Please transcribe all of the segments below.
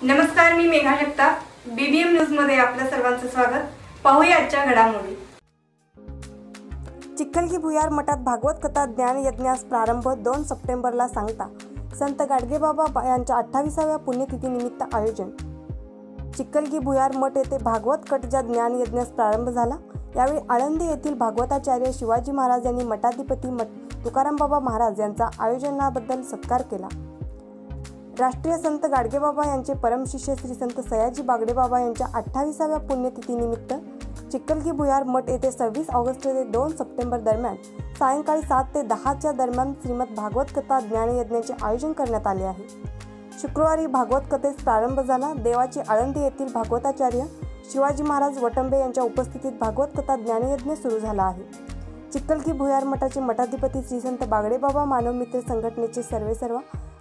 नमस्कार, मी Megha Jagtap. BBM news मध्ये आपल्या सर्वांचं स्वागत. पाहूया आजच्या घडामोडी. चिखलगी भुयार मठात भागवत कथा ज्ञान यज्ञास प्रारंभ 2 सप्टेंबरला सांगता संत गाडगेबाबा यांच्या 28व्या पुण्यतिथीनिमित्त आयोजन. चिखलगी भुयार मठ येथे भागवत कथाच्या ज्ञान यज्ञास प्रारंभ झाला. यावेळी आळंदी येथील भागवताचार्य शिवाजी महाराज यांनी मठाधिपती तुकाराम बाबा महाराज यांचा आयोजनाबद्दल सत्कार केला. राष्ट्रीय संत गाडगेबाबा यांचे परमशिष्य श्री संत सयाजी बागडे बाबा यांच्या 28व्या पुण्यतिथीनिमित्त चिखलगी भुयार मठ येथे 26 ऑगस्ट ते 2 सप्टेंबर दरम्यान सायंकाळी 7 ते 10च्या दरम्यान श्रीमद भागवत कथा ज्ञानयज्ञाचे आयोजन करण्यात आले आहे. शुक्रवारी भागवत कथेस प्रारंभ झाला. देवाची आळंदी येथील भागवताचार्य शिवाजी महाराज वटंबे यांच्या उपस्थितीत भागवत कथा ज्ञानयज्ञ सुरू झाला आहे. चिखलगी भुयार मठाचे मठाधिपती श्री संत बागडे बाबा मानवमित्र संघटनेचे सर्वेसर्वा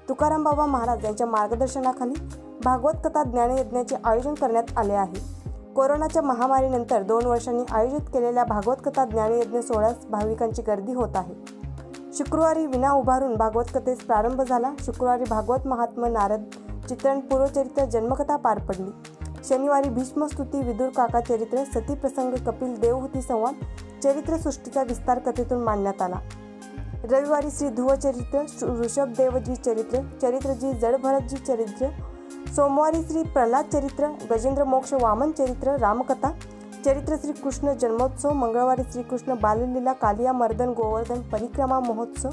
तुकाराम बाबा महाराज यांच्या मार्गदर्शनाखाली भागवत कथा ज्ञानयज्ञाचे आयोजन करण्यात आले आहे. कोरोनाच्या महामारीनंतर 2 वर्षांनी आयोजित केलेल्या भागवत कथा ज्ञानयज्ञ सोहळ्यास भाविकांची गर्दी होत आहे. शुक्रवारी विना उभारून भागवत कथेस प्रारंभ झाला. शुक्रवारी भागवत महात्मा नारद चित्रण पूर्वचरित्र जन्मकथा पार पडली. शनिवारी भीष्मस्तुती विदुर काका चरित्र सती प्रसंग कपिल देवहूती संवाद चरित्र सृष्टीचा विस्तार कथेतून मांडण्यात आला. रविवारी श्री ध्रुव चरित्र ऋषभदेवजी चरित्र चरित्रजी जडभरतजी चरित्र. सोमवारी श्री प्रल्हाद चरित्र गजेंद्र मोक्ष वामन चरित्र रामकथा चरित्र श्री कृष्ण जन्मोत्सव. मंगळवारी श्रीकृष्ण बाललीला कालिया मर्दन गोवर्धन परिक्रमा महोत्सव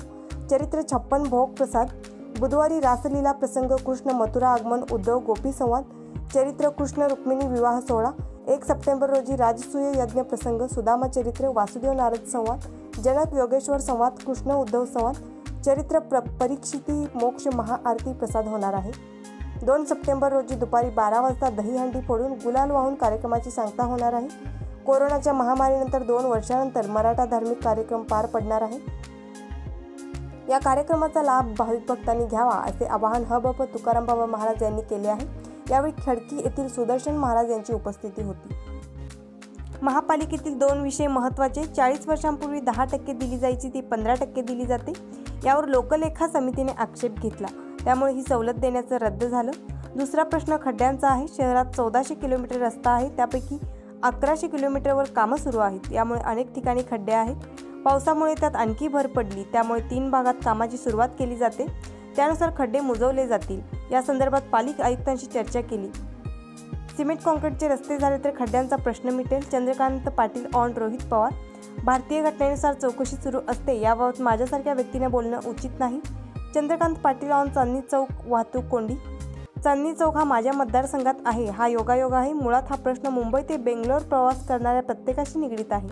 चरित्र 56 भोग प्रसाद. बुधवारी रासलीला प्रसंग कृष्ण मथुरा आगमन उद्धव गोपी संवाद चरित्र कृष्ण रुक्मिणी विवाह सोहळा. 1 सप्टेंबर रोजी राजसूय यज्ञ प्रसंग सुदामा चरित्र वासुदेव नारद संवाद जनक योगेश्वर संवाद कृष्ण उद्धव संवाद चरित्र परीक्षिती मोक्ष महाआरती प्रसाद होणार आहे. 2 सप्टेंबर रोजी दुपारी 12 वाजता दहीहंडी फोडून गुलाल वाहून कार्यक्रमाची सांगता होणार आहे. कोरोनाच्या महामारीनंतर 2 वर्षांनंतर मराठा धार्मिक कार्यक्रम पार पडणार आहे. या कार्यक्रमाचा लाभ भाविक भक्तांनी घ्यावा असे आवाहन हबप तुकाराम बाबा महाराज यांनी केले आहे. यावेळी खडकी येथील सुदर्शन महाराज यांची उपस्थिती होती. महापालिकेतील 2 विषय महत्त्वाचे. 40 वर्षांपूर्वी 10% दिली जायची ती 15% दिली जाते. यावर लोकलेखा समितीने आक्षेप घेतला. त्यामुळे ही सवलत देण्याचं रद्द झालं. दुसरा प्रश्न खड्ड्यांचा आहे. शहरात 1400 किलोमीटर रस्ता आहे. त्यापैकी 1100 किलोमीटरवर कामं सुरू आहेत. यामुळे अनेक ठिकाणी खड्डे आहेत. पावसामुळे त्यात आणखी भर पडली. त्यामुळे 3 भागात कामाची सुरुवात केली जाते. त्यानुसार खड्डे मुजवले जातील. या संदर्भात पालिका आयुक्तांशी चर्चा केली. सिमेंट कॉन्क्रीटचे रस्ते झाले तर खड्ड्यांचा प्रश्न मिटेल. चंद्रकांत पाटील ऑन रोहित पवार. भारतीय घटनेनुसार चौकशी सुरू असते. याबाबत माझ्यासारख्या व्यक्तीने बोलणं उचित नाही. चंद्रकांत पाटील ऑन चांदणी चौक वाहतूक कोंडी. चांदणी चौक हा माझ्या मतदारसंघात आहे. हा योगायोग आहे. मुळात हा प्रश्न मुंबई ते बेंगलोर प्रवास करणाऱ्या प्रत्येकाशी निगडीत आहे.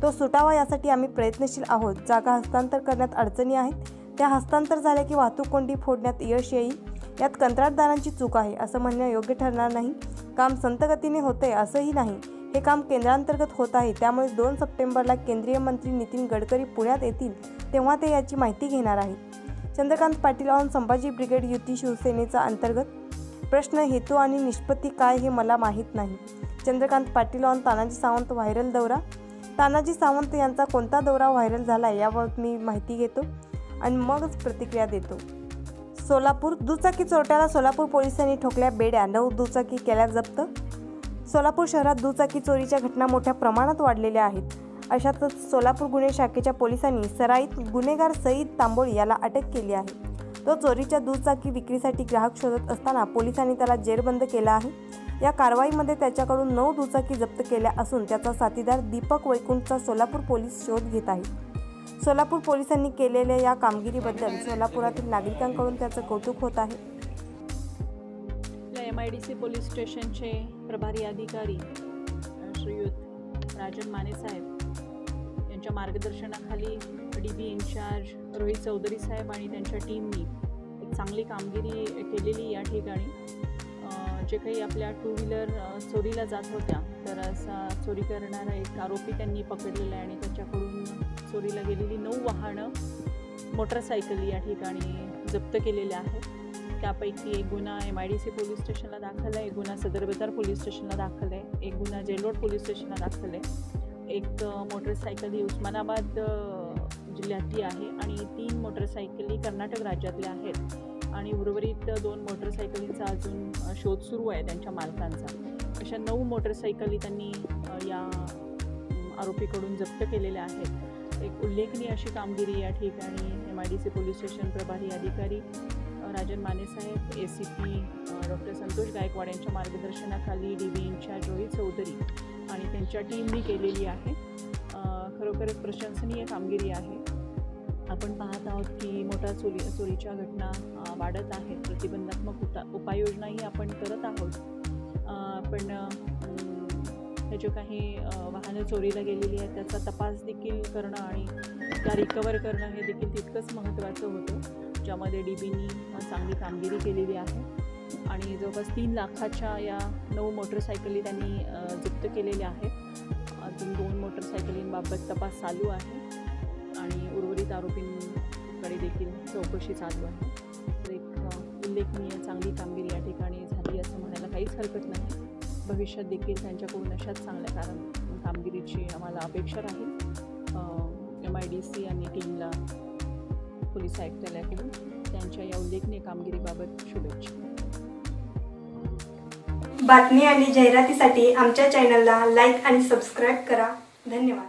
तो सुटावा यासाठी आम्ही प्रयत्नशील आहोत. जागा हस्तांतर करण्यात अडचणी आहेत. त्या हस्तांतर झाल्या की वाहतूक कोंडी फोडण्यात यश येईल. यात कंत्राटदारांची चूक आहे असं म्हणणं योग्य ठरणार नाही. काम संत गतीने होते असंही नाही. हे काम केंद्रांतर्गत होत आहे. त्यामुळे 2 सप्टेंबरला केंद्रीय मंत्री नितीन गडकरी पुण्यात येतील तेव्हा ते याची माहिती घेणार आहेत. चंद्रकांत पाटील ऑन संभाजी ब्रिगेड युती शिवसेनेचा अंतर्गत. प्रश्न हेतू आणि निष्पत्ती काय हे मला माहीत नाही. चंद्रकांत पाटील ऑन तानाजी सावंत व्हायरल दौरा. तानाजी सावंत यांचा कोणता दौरा व्हायरल झाला याबाबत मी माहिती घेतो आणि मगच प्रतिक्रिया देतो. सोलापूर दुचाकी चोरट्याला सोलापूर पोलिसांनी ठोकल्या बेड्या. 9 दुचाकी केल्या जप्त. सोलापूर शहरात दुचाकी चोरीच्या घटना मोठ्या प्रमाणात वाढलेल्या आहेत. अशातच सोलापूर गुन्हे शाखेच्या पोलिसांनी सराईत गुन्हेगार सईद तांबोळी याला अटक केली आहे. तो चोरीच्या दुचाकी विक्रीसाठी ग्राहक शोधत असताना पोलिसांनी त्याला जेरबंद केला आहे. या कारवाईमध्ये त्याच्याकडून 9 दुचाकी जप्त केल्या असून त्याचा साथीदार दीपक वैकुंठचा सोलापूर पोलीस शोध घेत आहेत. सोलापूर पोलिसांनी केलेल्या या कामगिरीबद्दल सोलापुरातील नागरिकांकडून त्याचं कौतुक होत आहे. MIDC पोलीस स्टेशनचे प्रभारी अधिकारी श्रीयुत राजन माने साहेब यांच्या मार्गदर्शनाखाली DB इन्चार्ज रोहित चौधरी साहेब आणि त्यांच्या टीमनी एक चांगली कामगिरी केलेली. या ठिकाणी जे काही आपल्या 2 व्हीलर चोरीला जात होत्या तर असा चोरी करणारा एक आरोपी त्यांनी पकडलेला आहे आणि त्याच्याकडून चोरीला गेलेली 9 वाहनं मोटरसायकल या ठिकाणी जप्त केलेल्या आहेत. त्यापैकी एक गुन्हा MIDC पोलीस स्टेशनला दाखल आहे, एक गुन्हा सदर बाजार पोलीस स्टेशनला दाखल आहे, एक गुन्हा जेलरोड पोलीस स्टेशनला दाखल आहे, एक मोटरसायकल ही उस्मानाबाद जिल्ह्यातली आहे आणि 3 मोटरसायकली कर्नाटक राज्यातल्या आहेत. आणि उर्वरित 2 मोटरसायकलींचा अजून शोध सुरू आहे त्यांच्या मालकांचा. अशा 9 मोटरसायकली त्यांनी या आरोपीकडून जप्त केलेल्या आहेत. एक उल्लेखनीय अशी कामगिरी या ठिकाणी MIDC पोलीस स्टेशन प्रभारी अधिकारी राजन मानेसाहेब, ACP डॉक्टर संतोष गायकवाड यांच्या मार्गदर्शनाखाली DB इंचार्ज रोहित चौधरी आणि त्यांच्या टीमनी केलेली आहे. खरोखरच प्रशंसनीय कामगिरी आहे. आपण पाहत आहोत की मोटार चोरीच्या घटना वाढत आहेत. प्रतिबंधात्मक उपाययोजनाही आपण करत आहोत. पण हे जे काही वाहनं चोरीला गेलेली आहेत त्याचा तपास देखील करणं आणि त्या रिकवर करणं हे देखील तितकंच महत्त्वाचं होतं, ज्यामध्ये DBनी चांगली कामगिरी केलेली आहे. आणि जवळपास 3 लाखाच्या या 9 मोटरसायकली त्यांनी जप्त केलेल्या आहेत. अजून 2 मोटरसायकलींबाबत तपास चालू आहे आणि उर्वरित आरोपींकडे देखील चौकशी चालू आहे. तर एक उल्लेखनीय चांगली कामगिरी या ठिकाणी झाली असं म्हणायला काहीच हरकत नाही. भविष्यात देखील त्यांच्याकडून अशाच चांगल्या कामगिरीची आम्हाला अपेक्षा राहील. MIDC आणि टीमला पोलीस आयुक्तालयाकडून त्यांच्या या उल्लेखनीय कामगिरीबाबत शुभेच्छा. बातमी आणि जाहिरातीसाठी आमच्या चॅनलला लाईक आणि सबस्क्राईब करा. धन्यवाद.